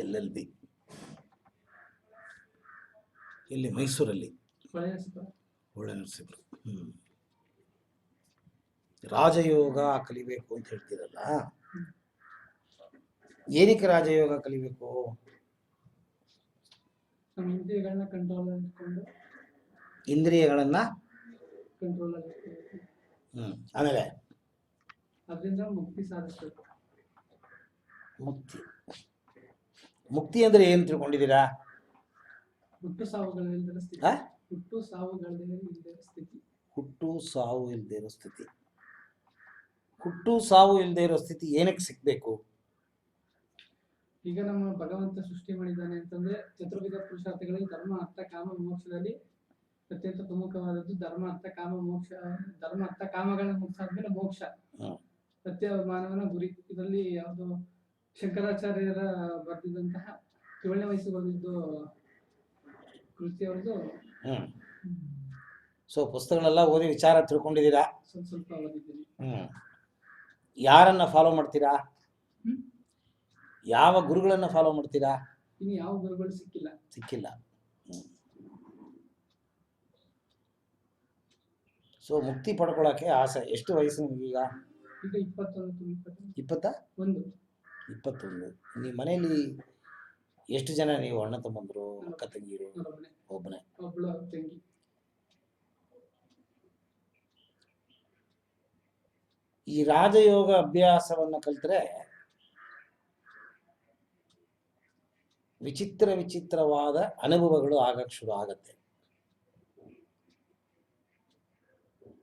LLB ಇಲ್ಲಿ ಮೈಸೂರಲ್ಲಿ ಒಳ್ಳೆ ನರಸೀಪುರ. ರಾಜಯೋಗ ಕಲಿಬೇಕು ಅಂತ ಹೇಳ್ತೀರಲ್ಲ, ಏನಕ್ಕೆ ರಾಜಯೋಗ ಕಲಿಬೇಕು? ಇಂದ್ರಿಯಗಳನ್ನ ಕಂಟ್ರೋಲ್ ಇಟ್ಕೊಂಡು ಇಂದ್ರಿಯಗಳನ್ನ ಕಂಟ್ರೋಲ್ ಆಮೇಲೆ ಅದರಿಂದ ಮುಕ್ತಿ ಸಾಧಿಸಬೇಕು. ಮುಕ್ತಿ ಮುಕ್ತಿ ಅಂದ್ರೆ ಏನು ತಿಳ್ಕೊಂಡಿದ್ದೀರಾ? ಹುಟ್ಟು ಸಾವುಗಳಿಲ್ಲದ ಸ್ಥಿತಿ. ಹುಟ್ಟು ಸಾವುಗಳಿಲ್ಲದ ಸ್ಥಿತಿ. ಹುಟ್ಟು ಸಾವು ಇಲ್ಲದೆ ಇರೋ ಸ್ಥಿತಿ. ಹುಟ್ಟು ಸಾವು ಇಲ್ಲದೆ ಇರೋ ಸ್ಥಿತಿ ಏನಕ್ಕೆ ಸಿಗ್ಬೇಕು? ಈಗ ನಮ್ಮ ಭಗವಂತ ಸೃಷ್ಟಿ ಮಾಡಿದ್ದಾನೆ ಅಂತಂದ್ರೆ ಚತುರ್ವಿಧ ಪುರುಷಾರ್ಥಗಳಲ್ಲಿ ಧರ್ಮ ಅರ್ಥ ಕಾಮ ಮೋಕ್ಷದಲ್ಲಿ ಅತ್ಯಂತ ಪ್ರಮುಖವಾದದ್ದು ಧರ್ಮ ಅರ್ಥ ಕಾಮ ಮೋಕ್ಷ. ಧರ್ಮ ಅರ್ಥ ಕಾಮಗಳನ್ನ ಮುಗಿಸಾದ್ಮೇಲೆ ಮೋಕ್ಷ ಸತ್ಯ ಮಾನವನ ಗುರಿ. ಇದರಲ್ಲಿ ಯಾವುದು ಶಂಕರಾಚಾರ್ಯರ ಬರೆದಿದ್ದಂತಹ 7ನೇ ವಯಸ್ಸಿಗೆ ಬಂದಿದ್ದು ಕೃತಿ ಅವ್ರದ್ದು. ಸೊ ಪುಸ್ತಕಗಳೆಲ್ಲ ಓದಿ ವಿಚಾರ ತಿಳ್ಕೊಂಡಿದ್ದೀರಾ? ಸ್ವಲ್ಪ ಓದಿದ್ದೀನಿ. ಯಾರನ್ನ ಫಾಲೋ ಮಾಡ್ತೀರಾ? ಯಾವ ಗುರುಗಳನ್ನ ಫಾಲೋ ಮಾಡ್ತೀರಾ? ಇನ್ನು ಯಾವ ಗುರುಗಳು ಸಿಕ್ಕಿಲ್ಲ. ಸೊ ಮುಕ್ತಿ ಪಡ್ಕೊಳ್ಳೋಕೆ ಆಸೆ. ಎಷ್ಟು ವಯಸ್ಸು ನಿಮಗೀಗ? ಈಗ 21. ನಿಮ್ಮ ಮನೆಯಲ್ಲಿ ಎಷ್ಟು ಜನ ನೀವು? ಅಣ್ಣ ತಮ್ಮಂದ್ರು, ಅಕ್ಕ ತಂಗಿರು? ಒಬ್ಬನೇ. ಒಬ್ಬಳು ತಂಗಿ. ಈ ರಾಜಯೋಗ ಅಭ್ಯಾಸವನ್ನ ಕಲ್ತ್ರೆ ವಿಚಿತ್ರವಾದ ಅನುಭವಗಳು ಆಗಕ್ಕೆ ಶುರು ಆಗತ್ತೆ.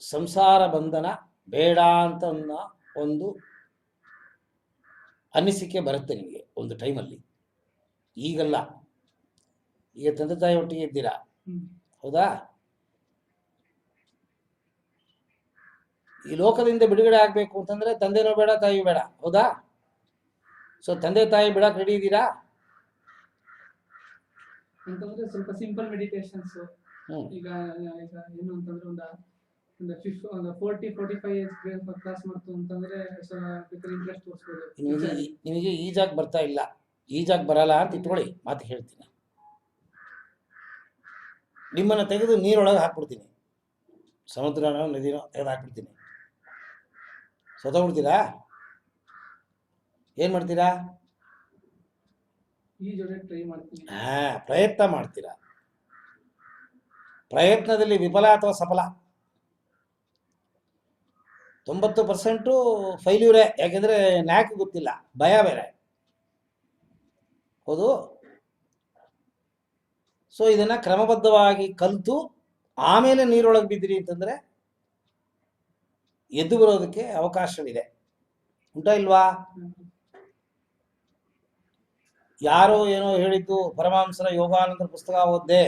ಸಂಸಾರ ಬಂಧನ ಬೇಡ ಅಂತ ಒಂದು ಅನಿಸಿಕೆ ಬರುತ್ತೆ ನಿಮಗೆ ಒಂದು ಟೈಮಲ್ಲಿ. ಈಗಲ್ಲ, ಈಗ ತಂದೆ ತಾಯಿ ಒಟ್ಟಿಗೆ ಇದ್ದೀರಾ, ಹೌದಾ? ಈ ಲೋಕದಿಂದ ಬಿಡುಗಡೆ ಆಗ್ಬೇಕು ಅಂತಂದ್ರೆ ತಂದೆನೂ ಬೇಡ, ತಾಯಿಯೂ ಬೇಡ, ಹೌದಾ? ಸೊ ತಂದೆ ತಾಯಿ ಬಿಡಕ್ಕೆ ರೆಡಿ ಇದ್ದೀರಾ? ಅಂತಂದ್ರೆ ಸ್ವಲ್ಪ ಸಿಂಪಲ್ ಮೆಡಿಟೇಷನ್ಸ್. ಈಗ ಏನು ಅಂತಂದ್ರೆ ಒಂದು 40-45 ಏಜ್ ಕ್ಲಾಸ್ ಮಾಡ್ತು ಅಂತಂದ್ರೆ ಇಂಟ್ರೆಸ್ಟ್ ತೋರಿಸ್ಬೋದು. ನಿಮಗೆ ಈಜಾಗ್ ಬರ್ತಾ ಇಲ್ಲ, ಈಜಾಗ್ ಬರಲ್ಲ ಅಂತ ಇಟ್ಕೊಳ್ಳಿ, ಮಾತು ಹೇಳ್ತೀನಿ. ನಿಮ್ಮನ್ನ ತೆಗೆದು ನೀರೊಳಗೆ ಹಾಕ್ಬಿಡ್ತೀನಿ, ಸಮುದ್ರನೋ ನದಿನೋ ತೆಗೆದು ಹಾಕ್ಬಿಡ್ತೀನಿ. ಸೋತೋಗ್ಬಿಡ್ತೀರಾ? ಏನ್ ಮಾಡ್ತೀರಾ? ಪ್ರಯತ್ನ ಮಾಡ್ತೀರಾ. ಪ್ರಯತ್ನದಲ್ಲಿ ವಿಫಲ ಅಥವಾ ಸಫಲ 90% ಫೈಲ್ಯೂರೇ. ಯಾಕೆಂದ್ರೆ ನ್ಯಾಕ್ ಗೊತ್ತಿಲ್ಲ, ಭಯ ಬೇರೆ, ಹೌದು? ಸೊ ಇದನ್ನ ಕ್ರಮಬದ್ಧವಾಗಿ ಕಲಿತು ಆಮೇಲೆ ನೀರೊಳಗೆ ಬಿದ್ದಿರಿ ಅಂತಂದ್ರೆ ಎದ್ದು ಬರೋದಕ್ಕೆ ಅವಕಾಶವಿದೆ. ಉಂಟಾ ಇಲ್ವಾ? ಯಾರೋ ಏನೋ ಹೇಳಿದ್ದು, ಪರಮಹಂಸರ ಯೋಗಾನಂದರ ಪುಸ್ತಕ ಓದ್ದೆ,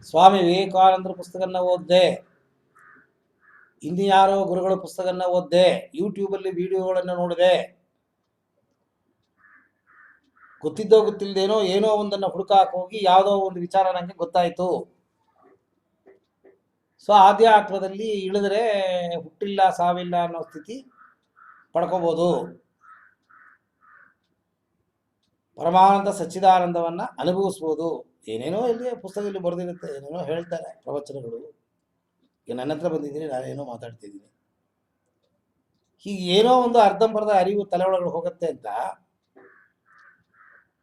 ಸ್ವಾಮಿ ವಿವೇಕಾನಂದರ ಪುಸ್ತಕನ ಓದ್ದೆ, ಇನ್ನು ಯಾರೋ ಗುರುಗಳ ಪುಸ್ತಕನ ಓದ್ದೆ, ಯೂಟ್ಯೂಬಲ್ಲಿ ವಿಡಿಯೋಗಳನ್ನು ನೋಡಿದೆ, ಗೊತ್ತಿದ್ದೋ ಗೊತ್ತಿಲ್ಲದೇನೋ ಏನೋ ಒಂದನ್ನು ಹುಡುಕಾಕ್ ಹೋಗಿ ಯಾವುದೋ ಒಂದು ವಿಚಾರ ನನಗೆ ಗೊತ್ತಾಯ್ತು. ಸೊ ಆಧ್ಯಾತ್ಮದಲ್ಲಿ ಇಳಿದ್ರೆ ಹುಟ್ಟಿಲ್ಲ ಸಾವಿಲ್ಲ ಅನ್ನೋ ಸ್ಥಿತಿ ಪಡ್ಕೋಬಹುದು. ಪರಮಾನಂದ ಸಚ್ಚಿದಾನಂದವನ್ನ ಅನುಭವಿಸ್ಬೋದು. ಏನೇನೋ ಇಲ್ಲಿ ಪುಸ್ತಕದಲ್ಲಿ ಬರೆದಿರುತ್ತೆ, ಏನೇನೋ ಹೇಳ್ತಾರೆ ಪ್ರವಚನಗಳು. ಈಗ ನನ್ನ ಹತ್ರ ಬಂದಿದ್ದೀನಿ, ನಾನೇನೋ ಮಾತಾಡ್ತಿದ್ದೀನಿ. ಹೀಗೆ ಏನೋ ಒಂದು ಅರ್ಧಂಬರ್ಧ ಅರಿವು ತಲೆ ಒಳಗಡೆ ಹೋಗುತ್ತೆ ಅಂತ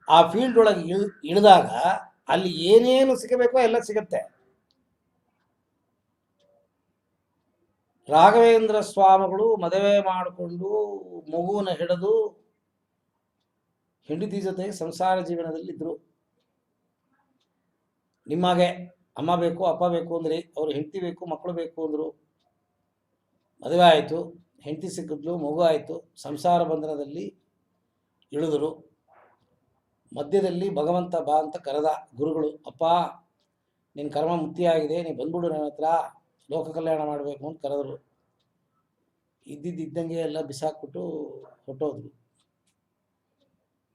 ಆ ಫೀಲ್ಡ್ ಒಳಗೆ ಇಳಿದಾಗ ಅಲ್ಲಿ ಏನೇನು ಸಿಗಬೇಕೋ ಎಲ್ಲ ಸಿಗತ್ತೆ. ರಾಘವೇಂದ್ರ ಸ್ವಾಮಿಗಳು ಮದುವೆ ಮಾಡಿಕೊಂಡು ಮಗುವನ್ನ ಹಿಡಿದು ಹೆಂಡತಿ ಜೊತೆ ಸಂಸಾರ ಜೀವನದಲ್ಲಿದ್ದರು. ನಿಮಗೆ ಅಮ್ಮ ಬೇಕು ಅಪ್ಪ ಬೇಕು ಅಂದ್ರಿ, ಅವ್ರು ಹೆಂಡತಿ ಬೇಕು ಮಕ್ಕಳು ಬೇಕು ಅಂದರು. ಮದುವೆ ಆಯಿತು, ಹೆಂಡತಿ ಸಿಕ್ಕಿದ್ಲು, ಮಗು ಆಯಿತು, ಸಂಸಾರ ಬಂಧನದಲ್ಲಿ ಇಳಿದರು. ಮಧ್ಯದಲ್ಲಿ ಭಗವಂತ ಬಾ ಅಂತ ಕರೆದ ಗುರುಗಳು. ಅಪ್ಪ ನಿನ್ನ ಕರ್ಮ ಮುಕ್ತಿಯಾಗಿದೆ, ನೀನು ಬಂದ್ಬಿಡು ನನ್ನ ಹತ್ರ, ಲೋಕ ಕಲ್ಯಾಣ ಮಾಡಬೇಕು ಅಂತ ಕರೆದರು. ಇದ್ದಂಗೆ ಎಲ್ಲ ಬಿಸಾಕ್ಬಿಟ್ಟು ಹೊಟ್ಟೋದ್ರು.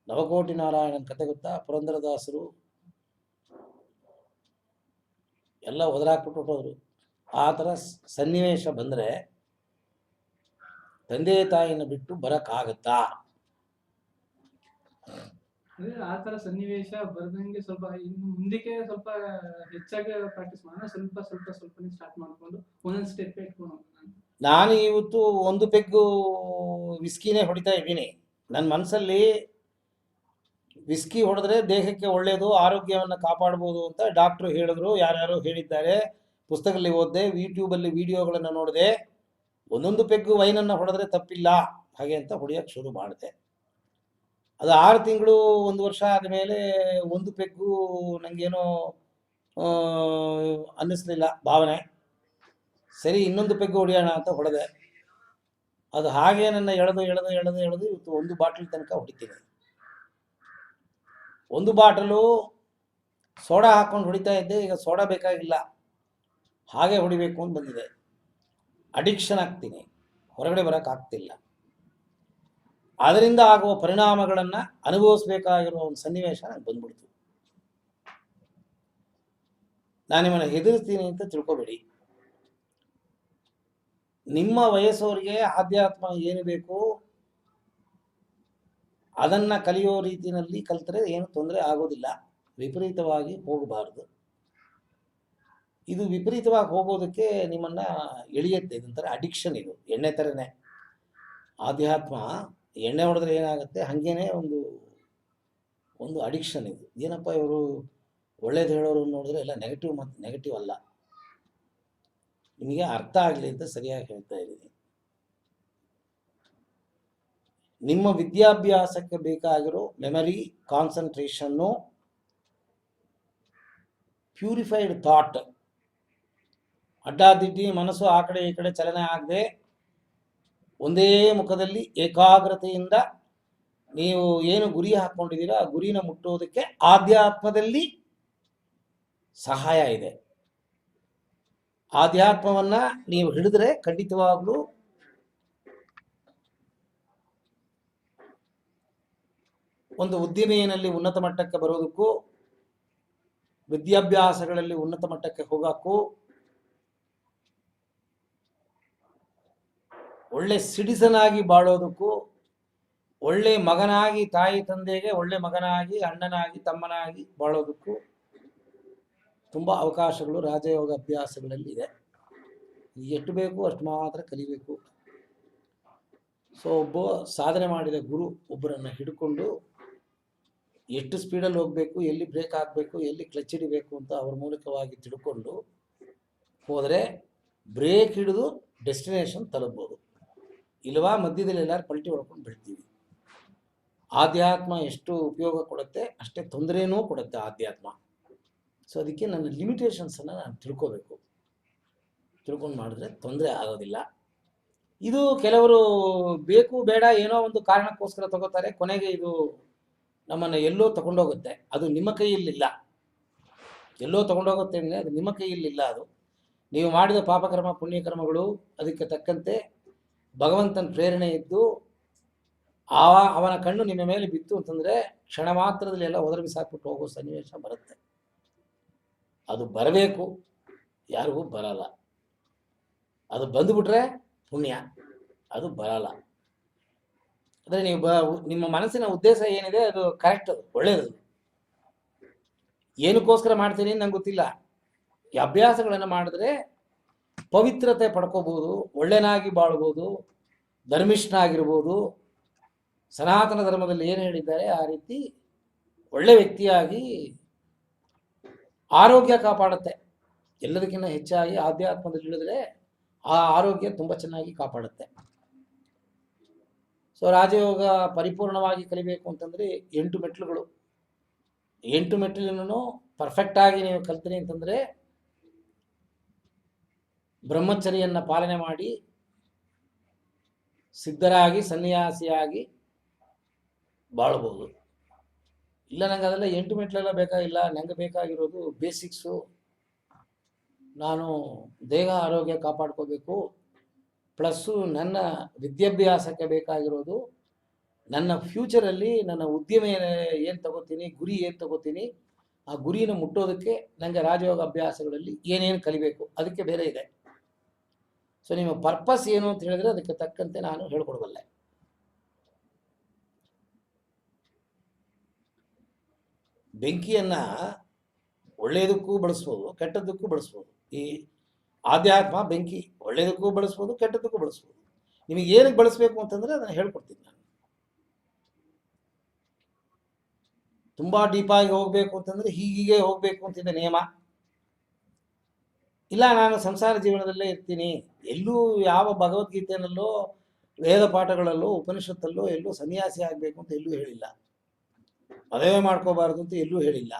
ನವಕೋಟಿ ನಾರಾಯಣನ ಕತೆ ಗೊತ್ತಾ? ಪುರಂದರದಾಸರು ಎಲ್ಲ ಒದರಾಕ್ಬಿಟ್ಟು ಹೊಟ್ಟೋದ್ರು. ಆ ಥರ ಸನ್ನಿವೇಶ ಬಂದರೆ ತಂದೆ ತಾಯಿನ ಬಿಟ್ಟು ಬರೋಕ್ಕಾಗತ್ತಾ? ಅದೇ ಆ ತರ ಸನ್ನಿವೇಶ ಬರ್ದಂಗೆ ಸ್ವಲ್ಪ ಇನ್ನು ಮುಂದಕ್ಕೆ ಸ್ವಲ್ಪ ಹೆಚ್ಚಾಗಿ ಪ್ರಾಕ್ಟೀಸ್ ಮಾಡೋಣ. ಸ್ವಲ್ಪನೇ ಸ್ಟಾರ್ಟ್ ಮಾಡ್ಕೊಂಡು ಒಂದೊಂದು ಸ್ಟೆಪ್ ಇಟ್ಕೊಂಡು ಹೋಗೋಣ ಅಂತ. ನಾನು ಇವತ್ತು ಒಂದು ಪೆಗ್ಗು ವಿಸ್ಕಿನೇ ಹೊಡಿತಾ ಇದ್ದೀನಿ. ನನ್ನ ಮನಸ್ಸಲ್ಲಿ ವಿಸ್ಕಿ ಹೊಡೆದ್ರೆ ದೇಹಕ್ಕೆ ಒಳ್ಳೆಯದು, ಆರೋಗ್ಯವನ್ನು ಕಾಪಾಡ್ಬೋದು ಅಂತ ಡಾಕ್ಟ್ರು ಹೇಳಿದ್ರು, ಯಾರ್ಯಾರೋ ಹೇಳಿದ್ದಾರೆ, ಪುಸ್ತಕದಲ್ಲಿ ಓದಿದೆ, ಯೂಟ್ಯೂಬಲ್ಲಿ ವಿಡಿಯೋಗಳನ್ನು ನೋಡಿದೆ. ಒಂದೊಂದು ಪೆಗ್ಗು ವೈನನ್ನು ಹೊಡೆದ್ರೆ ತಪ್ಪಿಲ್ಲ ಹಾಗೆ ಅಂತ ಹೊಡೆಯೋಕ್ಕೆ ಶುರು ಮಾಡಿದೆ. ಅದು 6 ತಿಂಗಳು 1 ವರ್ಷ ಆದಮೇಲೆ ಒಂದು ಪೆಗ್ಗು ನನಗೇನೋ ಅನ್ನಿಸ್ಲಿಲ್ಲ ಭಾವನೆ. ಸರಿ ಇನ್ನೊಂದು ಪೆಗ್ಗು ಹೊಡೆಯೋಣ ಅಂತ ಹೊಡೆದೆ. ಅದು ಹಾಗೆ ನನ್ನ ಎಳೆದು ಇವತ್ತು 1 ಬಾಟಲ್ ತನಕ ಹೊಡಿತೀನಿ. 1 ಬಾಟಲು ಸೋಡಾ ಹಾಕ್ಕೊಂಡು ಹೊಡಿತಾ ಇದ್ದೆ, ಈಗ ಸೋಡಾ ಬೇಕಾಗಿಲ್ಲ, ಹಾಗೆ ಹೊಡಿಬೇಕು ಅಂತ ಬಂದಿದೆ. ಅಡಿಕ್ಷನ್ ಆಗ್ತೀನಿ, ಹೊರಗಡೆ ಬರೋಕ್ಕಾಗ್ತಿಲ್ಲ. ಅದರಿಂದ ಆಗುವ ಪರಿಣಾಮಗಳನ್ನು ಅನುಭವಿಸಬೇಕಾಗಿರುವ ಒಂದು ಸನ್ನಿವೇಶ ನನಗೆ ಬಂದ್ಬಿಡ್ತು. ನಾನು ನಿಮ್ಮನ್ನು ಹೆದರ್ತೀನಿ ಅಂತ ತಿಳ್ಕೊಬೇಡಿ. ನಿಮ್ಮ ವಯಸ್ಸವರಿಗೆ ಆಧ್ಯಾತ್ಮ ಏನು ಬೇಕು ಅದನ್ನು ಕಲಿಯೋ ರೀತಿಯಲ್ಲಿ ಕಲಿತರೆ ಏನು ತೊಂದರೆ ಆಗೋದಿಲ್ಲ. ವಿಪರೀತವಾಗಿ ಹೋಗಬಾರ್ದು. ಇದು ವಿಪರೀತವಾಗಿ ಹೋಗೋದಕ್ಕೆ ನಿಮ್ಮನ್ನು ಎಳೆಯುತ್ತೆ. ಇದೊಂಥರ ಅಡಿಕ್ಷನ್. ಇದು ಎಣ್ಣೆ ಥರನೇ. ಆಧ್ಯಾತ್ಮ ಎಣ್ಣೆ ಹೊಡೆದ್ರೆ ಏನಾಗುತ್ತೆ, ಹಾಗೇನೆ ಒಂದು ಅಡಿಕ್ಷನ್ ಇದು. ಏನಪ್ಪ ಇವರು ಒಳ್ಳೇದು ಹೇಳೋರು ನೋಡಿದ್ರೆ ಎಲ್ಲ ನೆಗೆಟಿವ್ ಅಲ್ಲ. ನಿಮಗೆ ಅರ್ಥ ಆಗಲಿ ಅಂತ ಸರಿಯಾಗಿ ಹೇಳ್ತಾ ಇದ್ದೀನಿ. ನಿಮ್ಮ ವಿದ್ಯಾಭ್ಯಾಸಕ್ಕೆ ಬೇಕಾಗಿರೋ ಮೆಮರಿ, ಕಾನ್ಸಂಟ್ರೇಷನ್ನು, ಪ್ಯೂರಿಫೈಡ್ ಥಾಟ್, ಅಡ್ಡಾದಿಡ್ಡಿ ಮನಸ್ಸು ಆ ಕಡೆ ಈ ಕಡೆ ಚಲನೆ ಆಗದೆ ಒಂದೇ ಮುಖದಲ್ಲಿ ಏಕಾಗ್ರತೆಯಿಂದ ನೀವು ಏನು ಗುರಿ ಹಾಕ್ಕೊಂಡಿದ್ದೀರಾ ಆ ಗುರಿನ ಮುಟ್ಟೋದಕ್ಕೆ ಆಧ್ಯಾತ್ಮದಲ್ಲಿ ಸಹಾಯ ಇದೆ. ಆಧ್ಯಾತ್ಮವನ್ನು ನೀವು ಹಿಡಿದ್ರೆ ಖಂಡಿತವಾಗ್ಲೂ ಒಂದು ಉದ್ದಿಮೆಯಲ್ಲಿ ಉನ್ನತ ಮಟ್ಟಕ್ಕೆ ಬರೋದಕ್ಕೂ, ವಿದ್ಯಾಭ್ಯಾಸಗಳಲ್ಲಿ ಉನ್ನತ ಮಟ್ಟಕ್ಕೆ ಹೋಗೋಕ್ಕೂ, ಒಳ್ಳೆ ಸಿಟಿಸನ್ ಆಗಿ ಬಾಳೋದಕ್ಕೂ, ಒಳ್ಳೆ ಮಗನಾಗಿ ತಾಯಿ ತಂದೆಗೆ ಒಳ್ಳೆ ಮಗನಾಗಿ, ಅಣ್ಣನಾಗಿ, ತಮ್ಮನಾಗಿ ಬಾಳೋದಕ್ಕೂ ತುಂಬ ಅವಕಾಶಗಳು ರಾಜಯೋಗ ಅಭ್ಯಾಸಗಳಲ್ಲಿ ಇದೆ. ಎಷ್ಟು ಬೇಕು ಅಷ್ಟು ಮಾತ್ರ ಕಲಿಬೇಕು. ಸೊ ಒಬ್ಬ ಸಾಧನೆ ಮಾಡಿದ ಗುರು ಒಬ್ಬರನ್ನು ಹಿಡ್ಕೊಂಡು ಎಷ್ಟು ಸ್ಪೀಡಲ್ಲಿ ಹೋಗಬೇಕು, ಎಲ್ಲಿ ಬ್ರೇಕ್ ಹಾಕಬೇಕು, ಎಲ್ಲಿ ಕ್ಲಚ್ ಹಿಡಿಬೇಕು ಅಂತ ಅವ್ರ ಮೂಲಕವಾಗಿ ತಿಳ್ಕೊಂಡು ಹೋದರೆ ಬ್ರೇಕ್ ಹಿಡಿದು ಡೆಸ್ಟಿನೇಷನ್ ತಲುಪ್ಬೋದು. ಇಲ್ವಾ ಮಧ್ಯದಲ್ಲಿ ಎಲ್ಲರೂ ಪಲ್ಟಿ ಹೊಡ್ಕೊಂಡು ಬಿಡ್ತೀವಿ. ಆಧ್ಯಾತ್ಮ ಎಷ್ಟು ಉಪಯೋಗ ಕೊಡುತ್ತೆ ಅಷ್ಟೇ ತೊಂದರೆನೂ ಕೊಡುತ್ತೆ ಆಧ್ಯಾತ್ಮ. ಸೊ ಅದಕ್ಕೆ ನನ್ನ ಲಿಮಿಟೇಷನ್ಸನ್ನು ನಾನು ತಿಳ್ಕೊಂಡು ಮಾಡಿದ್ರೆ ತೊಂದರೆ ಆಗೋದಿಲ್ಲ. ಇದು ಕೆಲವರು ಬೇಕು ಬೇಡ ಏನೋ ಒಂದು ಕಾರಣಕ್ಕೋಸ್ಕರ ತಗೋತಾರೆ, ಕೊನೆಗೆ ಇದು ನಮ್ಮನ್ನು ಎಲ್ಲೋ ತಗೊಂಡೋಗುತ್ತೆ. ಅದು ನಿಮ್ಮ ಕೈಯಲ್ಲಿಲ್ಲ. ಎಲ್ಲೋ ತಗೊಂಡೋಗುತ್ತೆ ಅಂದರೆ ಅದು ನಿಮ್ಮ ಕೈಯಲ್ಲಿಲ್ಲ. ಅದು ನೀವು ಮಾಡಿದ ಪಾಪಕರ್ಮ ಪುಣ್ಯಕರ್ಮಗಳು ಅದಕ್ಕೆ ತಕ್ಕಂತೆ ಭಗವಂತನ ಪ್ರೇರಣೆ ಇದ್ದು ಅವನ ಕಣ್ಣು ನಿಮ್ಮ ಮೇಲೆ ಬಿತ್ತು ಅಂತಂದರೆ ಕ್ಷಣ ಮಾತ್ರದಲ್ಲಿ ಎಲ್ಲ ಒದರಿ ಬಿಸಾಕ್ಬಿಟ್ಟು ಹೋಗೋ ಸನ್ನಿವೇಶ ಬರುತ್ತೆ. ಅದು ಬರಬೇಕು, ಯಾರಿಗೂ ಬರಲ್ಲ. ಅದು ಬಂದುಬಿಟ್ರೆ ಪುಣ್ಯ, ಅದು ಬರಲ್ಲ. ಅಂದರೆ ನೀವು ನಿಮ್ಮ ಮನಸ್ಸಿನ ಉದ್ದೇಶ ಏನಿದೆ ಅದು ಕರೆಕ್ಟ್, ಅದು ಒಳ್ಳೆಯದು. ಏನಕ್ಕೋಸ್ಕರ ಮಾಡ್ತೀನಿ ನಂಗೆ ಗೊತ್ತಿಲ್ಲ. ಈ ಅಭ್ಯಾಸಗಳನ್ನು ಮಾಡಿದ್ರೆ ಪವಿತ್ರತೆ ಪಡ್ಕೋಬೋದು, ಒಳ್ಳೆನಾಗಿ ಬಾಳ್ಬೋದು, ಧರ್ಮಿಷ್ಠನಾಗಿರ್ಬೋದು. ಸನಾತನ ಧರ್ಮದಲ್ಲಿ ಏನು ಹೇಳಿದ್ದಾರೆ ಆ ರೀತಿ ಒಳ್ಳೆ ವ್ಯಕ್ತಿಯಾಗಿ ಆರೋಗ್ಯ ಕಾಪಾಡುತ್ತೆ. ಎಲ್ಲದಕ್ಕಿಂತ ಹೆಚ್ಚಾಗಿ ಆಧ್ಯಾತ್ಮದಲ್ಲಿ ಇಳಿದ್ರೆ ಆ ಆರೋಗ್ಯ ತುಂಬ ಚೆನ್ನಾಗಿ ಕಾಪಾಡುತ್ತೆ. ಸೊ ರಾಜಯೋಗ ಪರಿಪೂರ್ಣವಾಗಿ ಕಲಿಬೇಕು ಅಂತಂದರೆ 8 ಮೆಟ್ಲುಗಳು. 8 ಮೆಟ್ಟಿಲನ್ನು ಪರ್ಫೆಕ್ಟಾಗಿ ನೀವು ಕಲ್ತೀನಿ ಅಂತಂದರೆ ಬ್ರಹ್ಮಚರ್ಯನ್ನು ಪಾಲನೆ ಮಾಡಿ ಸಿದ್ಧರಾಗಿ ಸನ್ಯಾಸಿಯಾಗಿ ಬಾಳ್ಬೋದು. ಇಲ್ಲ ನಂಗೆ ಅದೆಲ್ಲ 8 ಮೆಟ್ಲೆಲ್ಲ ಬೇಕಾಗಿಲ್ಲ, ನಂಗೆ ಬೇಕಾಗಿರೋದು ಬೇಸಿಕ್ಸು. ನಾನು ದೇಹ ಆರೋಗ್ಯ ಕಾಪಾಡ್ಕೋಬೇಕು, ಪ್ಲಸ್ಸು ನನ್ನ ವಿದ್ಯಾಭ್ಯಾಸಕ್ಕೆ ಬೇಕಾಗಿರೋದು, ನನ್ನ ಫ್ಯೂಚರಲ್ಲಿ ನನ್ನ ಉದ್ಯಮ ಏನು ತಗೋತೀನಿ, ಗುರಿ ಏನು ತಗೋತೀನಿ, ಆ ಗುರಿನ ಮುಟ್ಟೋದಕ್ಕೆ ನನಗೆ ರಾಜಯೋಗ ಅಭ್ಯಾಸಗಳಲ್ಲಿ ಏನೇನು ಕಲಿಬೇಕು ಅದಕ್ಕೆ ಬೇರೆ ಇದೆ. ಸೊ ನಿಮ್ಮ ಪರ್ಪಸ್ ಏನು ಅಂತ ಹೇಳಿದ್ರೆ ಅದಕ್ಕೆ ತಕ್ಕಂತೆ ನಾನು ಹೇಳ್ಕೊಡಬಲ್ಲೆ. ಬೆಂಕಿಯನ್ನು ಒಳ್ಳೆಯದಕ್ಕೂ ಬಳಸ್ಬೋದು, ಕೆಟ್ಟದ್ದಕ್ಕೂ ಬಳಸ್ಬೋದು. ಈ ಆಧ್ಯಾತ್ಮ ಬೆಂಕಿ ಒಳ್ಳೆಯದಕ್ಕೂ ಬಳಸ್ಬೋದು, ಕೆಟ್ಟದ್ದಕ್ಕೂ ಬಳಸ್ಬೋದು. ನಿಮಗೆ ಏನಕ್ಕೆ ಬಳಸಬೇಕು ಅಂತಂದರೆ ಅದನ್ನು ಹೇಳ್ಕೊಡ್ತೀನಿ ನಾನು. ತುಂಬ ಡೀಪಾಗಿ ಹೋಗಬೇಕು ಅಂತಂದರೆ ಹೀಗೆ ಹೋಗಬೇಕು ಅಂತಿದೆ ನಿಯಮ. ಇಲ್ಲ ನಾನು ಸಂಸಾರ ಜೀವನದಲ್ಲೇ ಇರ್ತೀನಿ, ಎಲ್ಲೂ ಯಾವ ಭಗವದ್ಗೀತೆಯಲ್ಲೋ ವೇದ ಪಾಠಗಳಲ್ಲೋ ಉಪನಿಷತ್ತಲ್ಲೋ ಎಲ್ಲೂ ಸನ್ಯಾಸಿ ಆಗಬೇಕು ಅಂತ ಎಲ್ಲೂ ಹೇಳಿಲ್ಲ, ಮದುವೆ ಮಾಡ್ಕೋಬಾರ್ದು ಅಂತ ಎಲ್ಲೂ ಹೇಳಿಲ್ಲ,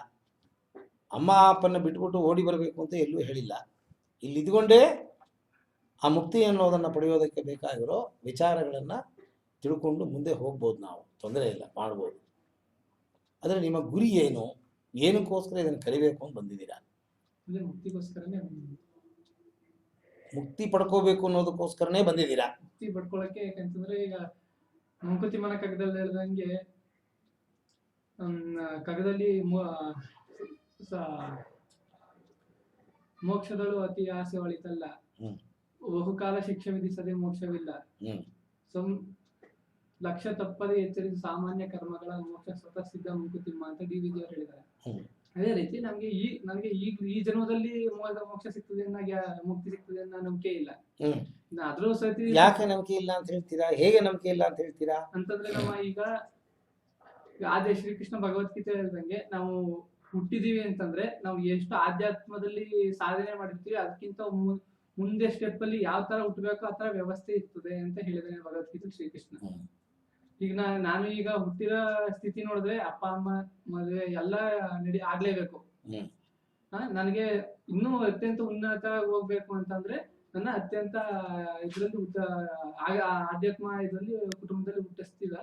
ಅಮ್ಮ ಅಪ್ಪನ ಬಿಟ್ಬಿಟ್ಟು ಓಡಿ ಬರಬೇಕು ಅಂತ ಎಲ್ಲೂ ಹೇಳಿಲ್ಲ. ಇಲ್ಲಿ ಇದ್ಕೊಂಡೇ ಆ ಮುಕ್ತಿ ಅನ್ನೋದನ್ನು ಪಡೆಯೋದಕ್ಕೆ ಬೇಕಾಗಿರೋ ವಿಚಾರಗಳನ್ನು ತಿಳ್ಕೊಂಡು ಮುಂದೆ ಹೋಗ್ಬೋದು. ನಾವು ತೊಂದರೆ ಇಲ್ಲ, ಮಾಡ್ಬೋದು. ಆದರೆ ನಿಮ್ಮ ಗುರಿ ಏನು, ಏನಕ್ಕೋಸ್ಕರ ಇದನ್ನು ಕಲಿಬೇಕು ಅಂತ ಬಂದಿದ್ದೀರಾ? ಅಂದ್ರೆ ಮುಕ್ತಿಗೋಸ್ಕರನೇ ಮುಕ್ತಿ ಪಡ್ಕೋಬೇಕು ಅನ್ನೋದಕ್ಕೋಸ್ಕರನೇ ಬಂದಿದ್ದೀರಾ? ಮುಕ್ತಿ ಪಡ್ಕೊಳಕ್ಕೆ. ಯಾಕಂತಂದ್ರೆ ಈಗ ಮಂಕುತಿಮ್ಮನ ಕಗ್ಗದಲ್ಲಿ ಹೇಳ್ದಂಗೆ ಕಗ್ಗದಲ್ಲಿ ಮೋಕ್ಷದಳು ಅತಿ ಆಸೆ ಒಳಿತಲ್ಲ, ಬಹುಕಾಲ ಶಿಕ್ಷೆ ವಿಧಿಸದೆ ಮೋಕ್ಷವಿಲ್ಲ, ಲಕ್ಷ ತಪ್ಪದೆ ಎಚ್ಚರಿಸಿ ಸಾಮಾನ್ಯ ಕರ್ಮಗಳ ಮೋಕ್ಷ ಸ್ವತಃ ಸಿದ್ಧ ಮಂಕುತಿಮ್ಮ ಅಂತ ಡಿ ವಿ ಜಿ ಅವರು ಹೇಳಿದ್ದಾರೆ. ಅದೇ ರೀತಿ ನನಗೆ ಈ ಜನ್ಮದಲ್ಲಿ ಮೋಕ್ಷ ಸಿಗ್ತದೆ, ಮುಕ್ತಿ ಸಿಗ್ತದೆ ಅನ್ನೋ ನಂಬಿಕೆ ಇಲ್ಲ. ಅದ್ರೂ ಸತಿ ಯಾಕೆ ನಂಬಿಕೆ ಇಲ್ಲ ಅಂತ ಹೇಳ್ತೀರಾ? ಹೇಗೆ ನಂಬಿಕೆ ಇಲ್ಲ ಅಂತ ಹೇಳ್ತೀರಾ ಅಂತಂದ್ರೆ ನಮ್ಮ ಈಗ ಆದ್ಯ ಶ್ರೀಕೃಷ್ಣ ಭಗವದ್ಗೀತೆ ಹೇಳ್ದಂಗೆ ನಾವು ಹುಟ್ಟಿದೀವಿ ಅಂತಂದ್ರೆ ನಾವು ಎಷ್ಟು ಆಧ್ಯಾತ್ಮದಲ್ಲಿ ಸಾಧನೆ ಮಾಡಿರ್ತೀವಿ ಅದಕ್ಕಿಂತ ಮುಂದೆ ಸ್ಟೆಪ್ ಅಲ್ಲಿ ಯಾವ ತರ ಹುಟ್ಟಬೇಕು ಆ ತರ ವ್ಯವಸ್ಥೆ ಇರ್ತದೆ ಅಂತ ಹೇಳಿದಾನೆ ಭಗವದ್ಗೀತೆ ಶ್ರೀಕೃಷ್ಣ. ಈಗ ನಾನು ಈಗ ಹುಟ್ಟಿರೋ ಸ್ಥಿತಿ ನೋಡಿದ್ರೆ ಅಪ್ಪ ಅಮ್ಮ ಮದುವೆ ಎಲ್ಲ ಆಗ್ಲೇಬೇಕು. ನನಗೆ ಇನ್ನೂ ಅತ್ಯಂತ ಉನ್ನತ ಹೋಗ್ಬೇಕು ಅಂತಂದ್ರೆ ನನ್ನ ಅತ್ಯಂತ ಇದ್ರಲ್ಲಿ ಆಧ್ಯಾತ್ಮ ಇದರಲ್ಲಿ ಕುಟುಂಬದಲ್ಲಿ ಹುಟ್ಟಿಸ್ತಿಲ್ಲ.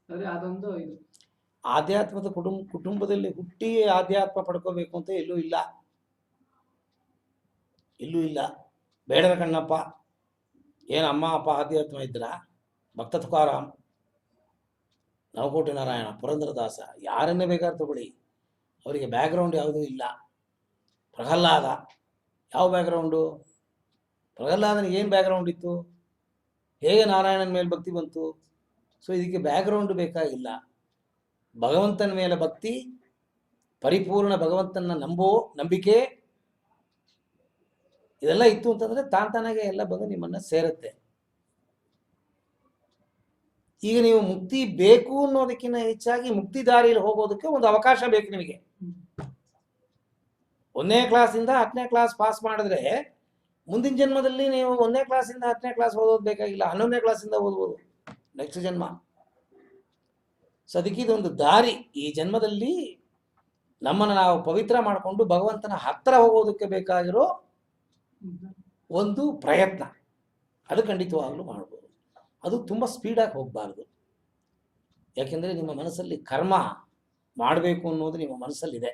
ಆದ್ರೆ ಅದೊಂದು ಇದು ಆಧ್ಯಾತ್ಮದ ಕುಟುಂಬದಲ್ಲಿ ಹುಟ್ಟಿ ಆಧ್ಯಾತ್ಮ ಪಡ್ಕೋಬೇಕು ಅಂತ ಎಲ್ಲೂ ಇಲ್ಲ, ಎಲ್ಲೂ ಇಲ್ಲ. ಬೇಡರ ಕಣ್ಣಪ್ಪ ಏನು ಅಮ್ಮ ಅಪ್ಪ ಆಧ್ಯಾತ್ಮ ಇದ್ರ, ಭಕ್ತ ತುಕಾರಾಮ್, ನವಕೋಟಿ ನಾರಾಯಣ, ಪುರಂದರದಾಸ, ಯಾರನ್ನೇ ಬೇಕಾದ್ರೂ ತಗೊಳ್ಳಿ, ಅವರಿಗೆ ಬ್ಯಾಕ್ಗ್ರೌಂಡ್ ಯಾವುದೂ ಇಲ್ಲ. ಪ್ರಹ್ಲಾದ ಯಾವ ಬ್ಯಾಕ್ಗ್ರೌಂಡು? ಪ್ರಹ್ಲಾದನಿಗೆ ಏನು ಬ್ಯಾಕ್ಗ್ರೌಂಡ್ ಇತ್ತು? ಹೇಗೆ ನಾರಾಯಣನ ಮೇಲೆ ಭಕ್ತಿ ಬಂತು? ಸೊ ಇದಕ್ಕೆ ಬ್ಯಾಕ್ಗ್ರೌಂಡ್ ಬೇಕಾಗಿಲ್ಲ. ಭಗವಂತನ ಮೇಲೆ ಭಕ್ತಿ, ಪರಿಪೂರ್ಣ ಭಗವಂತನ ನಂಬಿಕೆ ಇದೆಲ್ಲ ಇತ್ತು ಅಂತಂದ್ರೆ ತಾನಾಗೆ ಎಲ್ಲ ಬಂದು ನಿಮ್ಮನ್ನ ಸೇರುತ್ತೆ. ಈಗ ನೀವು ಮುಕ್ತಿ ಬೇಕು ಅನ್ನೋದಕ್ಕಿಂತ ಹೆಚ್ಚಾಗಿ ಮುಕ್ತಿ ದಾರಿಯಲ್ಲಿ ಹೋಗೋದಕ್ಕೆ ಒಂದು ಅವಕಾಶ ಬೇಕು ನಿಮಗೆ. 1ನೇ ಕ್ಲಾಸಿಂದ 10ನೇ ಕ್ಲಾಸ್ ಪಾಸ್ ಮಾಡಿದ್ರೆ ಮುಂದಿನ ಜನ್ಮದಲ್ಲಿ ನೀವು 1ನೇ ಕ್ಲಾಸಿಂದ 10ನೇ ಕ್ಲಾಸ್ ಓದೋದು ಬೇಕಾಗಿಲ್ಲ, 11ನೇ ಕ್ಲಾಸಿಂದ ಓದ್ಬೋದು ನೆಕ್ಸ್ಟ್ ಜನ್ಮ. ಸೊ ಅದಕ್ಕೆ ಇದೊಂದು ದಾರಿ. ಈ ಜನ್ಮದಲ್ಲಿ ನಮ್ಮನ್ನು ನಾವು ಪವಿತ್ರ ಮಾಡಿಕೊಂಡು ಭಗವಂತನ ಹತ್ತಿರ ಹೋಗೋದಕ್ಕೆ ಬೇಕಾಗಿರೋ ಒಂದು ಪ್ರಯತ್ನ, ಅದು ಖಂಡಿತವಾಗ್ಲೂ ಮಾಡ್ಬೋದು. ಅದು ತುಂಬ ಸ್ಪೀಡಾಗಿ ಹೋಗಬಾರ್ದು. ಯಾಕೆಂದರೆ ನಿಮ್ಮ ಮನಸ್ಸಲ್ಲಿ ಕರ್ಮ ಮಾಡಬೇಕು ಅನ್ನೋದು ನಿಮ್ಮ ಮನಸ್ಸಲ್ಲಿದೆ.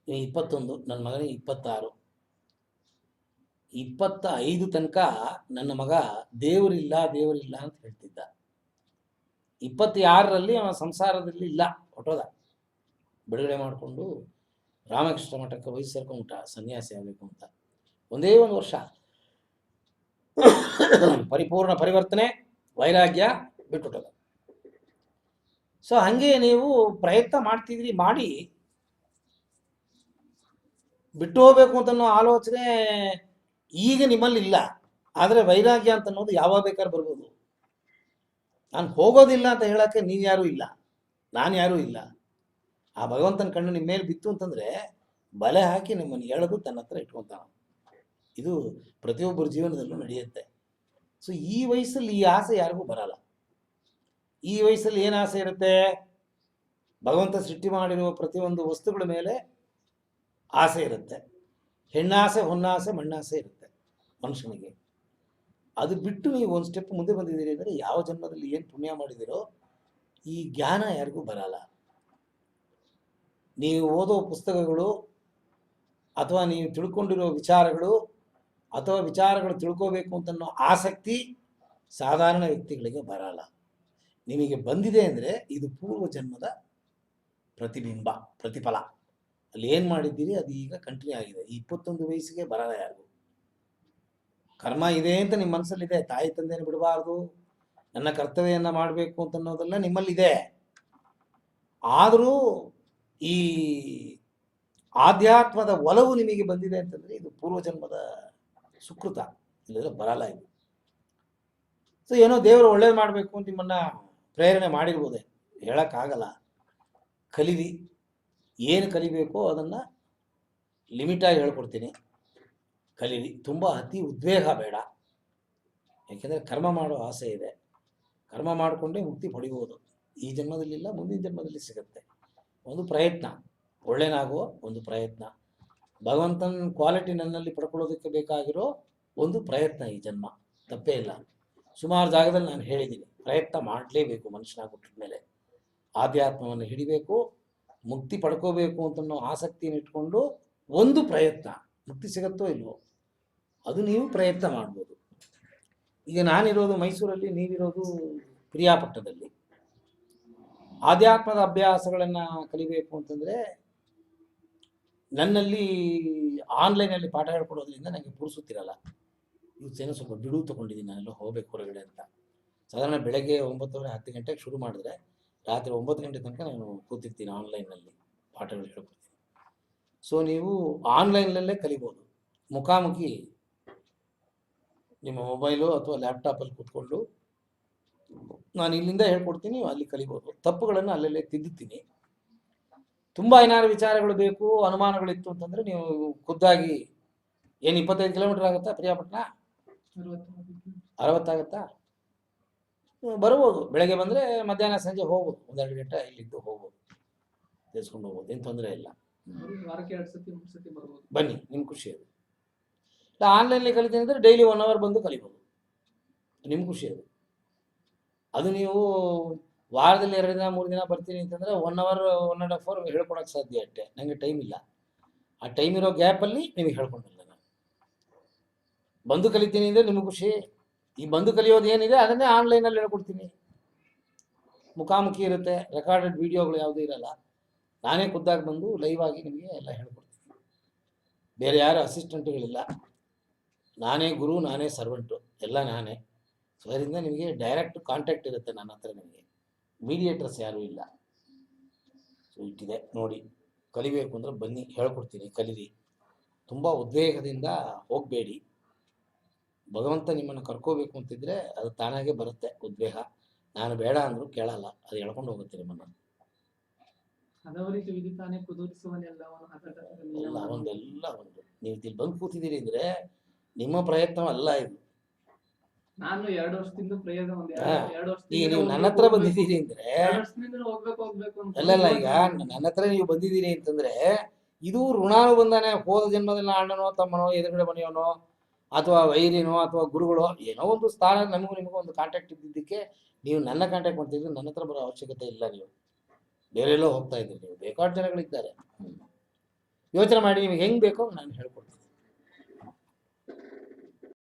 21, ನನ್ನ ಮಗನಿಗೆ 26, 25 ತನಕ ನನ್ನ ಮಗ ದೇವರಿಲ್ಲ ಅಂತ ಹೇಳ್ತಿದ್ದ. 26ರಲ್ಲಿ ಅವನ ಸಂಸಾರದಲ್ಲಿ ಇಲ್ಲ, ಹೊಟ್ಟೋದ. ಬಿಡುಗಡೆ ಮಾಡಿಕೊಂಡು ರಾಮಕೃಷ್ಣ ಮಠಕ್ಕೆ ವಯಸ್ಸು ಸೇರ್ಕೊಂಡ್ಬಿಟ್ಟ, ಸನ್ಯಾಸಿ ಆಗಬೇಕು ಅಂತ. ಒಂದೇ 1 ವರ್ಷ ಪರಿಪೂರ್ಣ ಪರಿವರ್ತನೆ, ವೈರಾಗ್ಯ ಬಿಟ್ಬಿಟ್ಟದ. ಸೊ ಹಾಗೆ ನೀವು ಪ್ರಯತ್ನ ಮಾಡ್ತಿದ್ರಿ, ಮಾಡಿ ಬಿಟ್ಟು ಹೋಗ್ಬೇಕು ಅಂತನೋ ಆಲೋಚನೆ ಈಗ ನಿಮ್ಮಲ್ಲಿ ಇಲ್ಲ. ಆದರೆ ವೈರಾಗ್ಯ ಅಂತ ಅನ್ನೋದು ಯಾವಾಗ ಬೇಕಾದ್ರೂ ಬರ್ಬೋದು. ನಾನು ಹೋಗೋದಿಲ್ಲ ಅಂತ ಹೇಳೋಕ್ಕೆ ನೀವು ಯಾರೂ ಇಲ್ಲ, ನಾನು ಯಾರೂ ಇಲ್ಲ. ಆ ಭಗವಂತನ ಕಣ್ಣು ನಿಮ್ಮ ಮೇಲೆ ಬಿತ್ತು ಅಂತಂದರೆ ಬಲೆ ಹಾಕಿ ನಿಮ್ಮನ್ನು ಎಳೆದು ತನ್ನ ಹತ್ರ ಇಟ್ಕೊತಾನ. ಇದು ಪ್ರತಿಯೊಬ್ಬರ ಜೀವನದಲ್ಲೂ ನಡೆಯುತ್ತೆ. ಸೊ ಈ ವಯಸ್ಸಲ್ಲಿ ಈ ಆಸೆ ಯಾರಿಗೂ ಬರಲ್ಲ. ಈ ವಯಸ್ಸಲ್ಲಿ ಏನು ಆಸೆ ಇರುತ್ತೆ? ಭಗವಂತ ಸೃಷ್ಟಿ ಮಾಡಿರುವ ಪ್ರತಿಯೊಂದು ವಸ್ತುಗಳ ಮೇಲೆ ಆಸೆ ಇರುತ್ತೆ. ಹೆಣ್ಣಾಸೆ, ಹೊನ್ನಾಸೆ, ಮಣ್ಣಾಸೆ ಇರುತ್ತೆ ಮನುಷ್ಯನಿಗೆ. ಅದು ಬಿಟ್ಟು ನೀವು ಒಂದು ಸ್ಟೆಪ್ ಮುಂದೆ ಬಂದಿದ್ದೀರಿ ಅಂದರೆ ಯಾವ ಜನ್ಮದಲ್ಲಿ ಏನು ಪುಣ್ಯ ಮಾಡಿದಿರೋ ಈ ಜ್ಞಾನ ಯಾರಿಗೂ ಬರಲ್ಲ. ನೀವು ಓದೋ ಪುಸ್ತಕಗಳು ಅಥವಾ ನೀವು ತಿಳ್ಕೊಂಡಿರೋ ವಿಚಾರಗಳು ಅಥವಾ ವಿಚಾರಗಳು ತಿಳ್ಕೋಬೇಕು ಅಂತನ್ನೋ ಆಸಕ್ತಿ ಸಾಧಾರಣ ವ್ಯಕ್ತಿಗಳಿಗೆ ಬರಲ್ಲ. ನಿಮಗೆ ಬಂದಿದೆ ಅಂದರೆ ಇದು ಪೂರ್ವ ಜನ್ಮದ ಪ್ರತಿಫಲ. ಅಲ್ಲಿ ಏನು ಮಾಡಿದ್ದೀರಿ ಅದು ಈಗ ಕಂಟಿನ್ಯೂ ಆಗಿದೆ. 21 ವಯಸ್ಸಿಗೆ ಬರಲ್ಲ ಯಾರಿಗೂ. ಕರ್ಮ ಇದೆ ಅಂತ ನಿಮ್ಮ ಮನಸ್ಸಲ್ಲಿದೆ, ತಾಯಿ ತಂದೆಯನ್ನು ಬಿಡಬಾರ್ದು, ನನ್ನ ಕರ್ತವ್ಯವನ್ನು ಮಾಡಬೇಕು ಅಂತ ಅನ್ನೋದೆಲ್ಲ ನಿಮ್ಮಲ್ಲಿದೆ. ಆದರೂ ಈ ಆಧ್ಯಾತ್ಮದ ಒಲವು ನಿಮಗೆ ಬಂದಿದೆ ಅಂತಂದರೆ ಇದು ಪೂರ್ವಜನ್ಮದ ಸುಕೃತ, ಇಲ್ಲದ್ರೆ ಬರಲ್ಲ ಇದು. ಸೊ ಏನೋ ದೇವರು ಒಳ್ಳೇದು ಮಾಡಬೇಕು ಅಂತ ನಿಮ್ಮನ್ನು ಪ್ರೇರಣೆ ಮಾಡಿರ್ಬೋದೆ, ಹೇಳೋಕ್ಕಾಗಲ್ಲ. ಕಲೀರಿ, ಏನು ಕಲಿಬೇಕೋ ಅದನ್ನು ಲಿಮಿಟಾಗಿ ಹೇಳ್ಕೊಡ್ತೀನಿ, ಕಲೀರಿ. ತುಂಬ ಅತಿ ಉದ್ವೇಗ ಬೇಡ, ಯಾಕೆಂದರೆ ಕರ್ಮ ಮಾಡೋ ಆಸೆ ಇದೆ. ಕರ್ಮ ಮಾಡಿಕೊಂಡೇ ಮುಕ್ತಿ ಪಡಿಬೋದು. ಈ ಜನ್ಮದಲ್ಲಿಲ್ಲ, ಮುಂದಿನ ಜನ್ಮದಲ್ಲಿ ಸಿಗುತ್ತೆ. ಒಂದು ಪ್ರಯತ್ನ, ಒಳ್ಳೆಯನಾಗುವ ಒಂದು ಪ್ರಯತ್ನ, ಭಗವಂತನ ಕ್ವಾಲಿಟಿ ನನ್ನಲ್ಲಿ ಪಡ್ಕೊಳ್ಳೋದಕ್ಕೆ ಬೇಕಾಗಿರೋ ಒಂದು ಪ್ರಯತ್ನ. ಈ ಜನ್ಮ ತಪ್ಪೇ ಇಲ್ಲ. ಸುಮಾರು ಜಾಗದಲ್ಲಿ ನಾನು ಹೇಳಿದ್ದೀನಿ, ಪ್ರಯತ್ನ ಮಾಡಲೇಬೇಕು. ಮನುಷ್ಯನಾಗಿ ಹುಟ್ಟಿದ ಮೇಲೆ ಆಧ್ಯಾತ್ಮವನ್ನು ಹಿಡಿಬೇಕು, ಮುಕ್ತಿ ಪಡ್ಕೋಬೇಕು ಅಂತನ್ನೋ ಆಸಕ್ತಿಯನ್ನು ಇಟ್ಕೊಂಡು ಒಂದು ಪ್ರಯತ್ನ. ಮುಕ್ತಿ ಸಿಗುತ್ತೋ ಇಲ್ವೋ ಅದು ನೀವು ಪ್ರಯತ್ನ ಮಾಡ್ಬೋದು. ಈಗ ನಾನಿರೋದು ಮೈಸೂರಲ್ಲಿ, ನೀವಿರೋದು ಪ್ರಿಯಾಪಟ್ಟಣದಲ್ಲಿ. ಆಧ್ಯಾತ್ಮದ ಅಭ್ಯಾಸಗಳನ್ನು ಕಲಿಬೇಕು ಅಂತಂದರೆ ನನ್ನಲ್ಲಿ ಆನ್ಲೈನಲ್ಲಿ ಪಾಠ ಹೇಳ್ಕೊಡೋದ್ರಿಂದ ನನಗೆ ಪುರುಸುತ್ತಿರಲ್ಲ. ಇವತ್ತೇನೋ ಸ್ವಲ್ಪ ಬಿಡುವು ತೊಗೊಂಡಿದ್ದೀನಿ, ನಾನೆಲ್ಲ ಹೋಗ್ಬೇಕು ಹೊರಗಡೆ ಅಂತ. ಸಾಧಾರಣ ಬೆಳಗ್ಗೆ 9:30 10 ಗಂಟೆಗೆ ಶುರು ಮಾಡಿದ್ರೆ ರಾತ್ರಿ 9 ಗಂಟೆ ತನಕ ನಾನು ಕೂತಿರ್ತೀನಿ ಆನ್ಲೈನಲ್ಲಿ ಪಾಠಗಳು ಹೇಳ್ಕೊಡ್ತೀನಿ. ಸೊ ನೀವು ಆನ್ಲೈನಲ್ಲೇ ಕಲಿಬೋದು. ಮುಖಾಮುಖಿ ನಿಮ್ಮ ಮೊಬೈಲು ಅಥವಾ ಲ್ಯಾಪ್ಟಾಪಲ್ಲಿ ಕೂತ್ಕೊಂಡು ನಾನು ಇಲ್ಲಿಂದ ಹೇಳ್ಕೊಡ್ತೀನಿ, ಅಲ್ಲಿ ಕಲಿಬೋದು. ತಪ್ಪುಗಳನ್ನು ಅಲ್ಲಲ್ಲೇ ತಿದ್ದುತ್ತೀನಿ. ತುಂಬ ಏನಾದ್ರು ವಿಚಾರಗಳು ಬೇಕು, ಅನುಮಾನಗಳಿತ್ತು ಅಂತಂದರೆ ನೀವು ಖುದ್ದಾಗಿ, ಏನು 25 ಕಿಲೋಮೀಟರ್ ಆಗುತ್ತಾ ಪ್ರಿಯಾಪಟ್ಟಣ? 60 ಆಗುತ್ತಾ? ಬರ್ಬೋದು. ಬೆಳಗ್ಗೆ ಬಂದರೆ ಮಧ್ಯಾಹ್ನ ಸಂಜೆ ಹೋಗ್ಬೋದು, 1-2 ಗಂಟೆ ಇಲ್ಲಿದ್ದು ಹೋಗ್ಬೋದು, ತಿಳಿಸ್ಕೊಂಡು ಹೋಗ್ಬೋದು, ಏನು ತೊಂದರೆ ಇಲ್ಲ. ವಾರಕ್ಕೆ 2 ಸತಿ 3 ಸತಿ ಬರ್ಬೋದು. ಬನ್ನಿ, ನಿಮ್ಮ ಖುಷಿ ಅದು. ಆನ್ಲೈನಲ್ಲಿ ಕಲಿತೀನಿ ಅಂದರೆ ಡೈಲಿ 1 ಅವರ್ ಬಂದು ಕಲಿಬೋದು, ನಿಮ್ಮ ಖುಷಿ ಅದು. ಅದು ನೀವು ವಾರದಲ್ಲಿ 2 ದಿನ 3 ದಿನ ಬರ್ತೀನಿ ಅಂತಂದರೆ 1 ಅವರ್ 1.5 ಅವರ್ ಹೇಳ್ಕೊಳಕ್ಕೆ ಸಾಧ್ಯ ಅಷ್ಟೇ. ನನಗೆ ಟೈಮ್ ಇಲ್ಲ. ಆ ಟೈಮ್ ಇರೋ ಗ್ಯಾಪಲ್ಲಿ ನಿಮಗೆ ಹೇಳ್ಕೊಂಡಿಲ್ಲ ನಾನು. ಬಂದು ಕಲಿತೀನಿ ಅಂದರೆ ನಿಮಗೆ ಖುಷಿ. ಈ ಬಂದು ಕಲಿಯೋದು ಏನಿದೆ ಅದನ್ನೇ ಆನ್ಲೈನಲ್ಲಿ ಹೇಳ್ಕೊಡ್ತೀನಿ. ಮುಖಾಮುಖಿ ಇರುತ್ತೆ, ರೆಕಾರ್ಡೆಡ್ ವಿಡಿಯೋಗಳು ಯಾವುದೂ ಇರಲ್ಲ. ನಾನೇ ಖುದ್ದಾಗಿ ಬಂದು ಲೈವ್ ಆಗಿ ನಿಮಗೆ ಎಲ್ಲ ಹೇಳ್ಕೊಡ್ತೀನಿ. ಬೇರೆ ಯಾರು ಅಸಿಸ್ಟೆಂಟ್ಗಳಿಲ್ಲ, ನಾನೇ ಗುರು, ನಾನೇ ಸರ್ವೆಂಟು, ಎಲ್ಲ ನಾನೇ. ಸೊ ಅದರಿಂದ ನಿಮಗೆ ಡೈರೆಕ್ಟ್ ಕಾಂಟ್ಯಾಕ್ಟ್ ಇರುತ್ತೆ ನನ್ನ ಹತ್ರ. ನಿಮಗೆ ಮೀಡಿಯೇಟರ್ಸ್ ಯಾರೂ ಇಲ್ಲ. ಸೊ ಇಟ್ಟಿದೆ ನೋಡಿ, ಕಲಿಬೇಕು ಅಂದರೆ ಬನ್ನಿ, ಹೇಳ್ಕೊಡ್ತೀನಿ, ಕಲೀರಿ. ತುಂಬ ಉದ್ವೇಗದಿಂದ ಹೋಗಬೇಡಿ. ಭಗವಂತ ನಿಮ್ಮನ್ನು ಕರ್ಕೋಬೇಕು ಅಂತಿದ್ರೆ ಅದು ತಾನಾಗೆ ಬರುತ್ತೆ ಉದ್ವೇಗ. ನಾನು ಬೇಡ ಅಂದರೂ ಕೇಳಲ್ಲ, ಅದು ಎಳ್ಕೊಂಡು ಹೋಗುತ್ತೆ ನಿಮ್ಮನ್ನು. ಹದವರಿಗೆ ವಿಧಿತಾನೆ ಕುದುರಿಸುವನೆಲ್ಲವನು ಹದಟದಲ್ಲಿ ಎಲ್ಲ ಒಂದೆಲ್ಲ ಒಂದು. ನೀವು ಇಲ್ಲಿ ಬಂದು ಕೂತಿದ್ದೀರಿ ಅಂದರೆ ನಿಮ್ಮ ಪ್ರಯತ್ನವಲ್ಲ ಇದು. ನಾನು 2 ವರ್ಷದಿಂದ ಪ್ರಯೋಗ ಒಂದು ಹಾ. 2 ಈಗ ವರ್ಷದಿಂದ ನೀವು ನನ್ನ ಹತ್ರ ಬಂದಿದ್ದೀರಿ ಅಂದರೆ, 2 ವರ್ಷದಿಂದ ಹೋಗ್ಬೇಕು ಅಂತ. ಅಲ್ಲಲ್ಲ, ಈಗ ನನ್ನ ಹತ್ರ ನೀವು ಬಂದಿದ್ದೀರಿ ಅಂತಂದರೆ ಇದು ಋಣಾನುಬಂಧನೆ. ಹೋದ ಜನ್ಮದಲ್ಲಿ ಅಣ್ಣನೋ ತಮ್ಮನೋ ಎದುರುಗಡೆ ಮನೆಯವನೋ ಅಥವಾ ವೈರಿನೋ ಅಥವಾ ಗುರುಗಳೋ ಏನೋ ಒಂದು ಸ್ಥಾನ ನಮಗೂ ನಿಮಗೂ ಒಂದು ಕಾಂಟ್ಯಾಕ್ಟ್ ಇದ್ದಿದ್ದಕ್ಕೆ ನೀವು ನನ್ನ ಕಾಂಟ್ಯಾಕ್ಟ್ ಮಾಡ್ತಿದ್ರೆ ನನ್ನ ಹತ್ರ ಬರೋ ಅವಶ್ಯಕತೆ ಇಲ್ಲ. ನೀವು ಬೇರೆಲ್ಲೋ ಹೋಗ್ತಾ ಇದ್ದೀರಿ. ನೀವು ಬೇಕಾದ ಜನಗಳಿದ್ದಾರೆ. ಯೋಚನೆ ಮಾಡಿ, ನಿಮಗೆ ಹೆಂಗೆ ಬೇಕೋ ನಾನು ಹೇಳ್ಕೊಡ್ತೀನಿ.